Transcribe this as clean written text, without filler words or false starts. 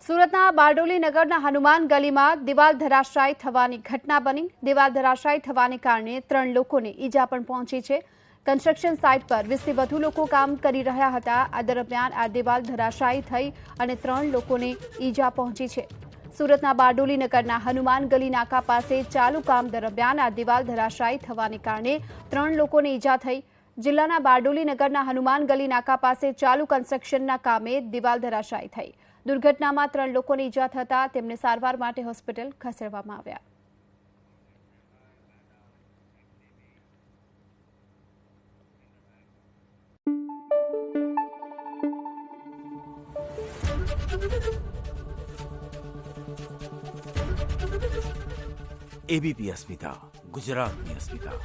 સુરતના બારડોલી નગરના હનુમાન ગલીમાં દિવાલ ધરાશાયી થવાની ઘટના બની। દિવાલ ધરાશાયી થવાને કારણે 3 લોકોને ઈજા પણ પહોંચી છે। કન્સ્ટ્રક્શન સાઇટ પર 20 થી વધુ લોકો કામ કરી રહ્યા હતા। આ દરમિયાન આ દિવાલ ધરાશાયી થઈ અને 3 લોકોને ઈજા પહોંચી છે। સુરતના બારડોલી નગરના હનુમાન ગલી નાકા પાસે ચાલુ કામ દરમિયાન આ દિવાલ ધરાશાયી થવાને કારણે 3 લોકોને ઈજા થઈ। જિલ્લાના બારડોલી નગરના હનુમાન ગલી નાકા પાસે ચાલુ કન્સ્ટ્રક્શનના કામે દિવાલ ધરાશાયી થઈ। દુર્ઘટનામાં 3 લોકોને ઈજા થતા તેમને સારવાર માટે હોસ્પિટલ ખસેડવામાં આવ્યા। એબીપી અસ્મિતા, ગુજરાતની અસ્મિતા।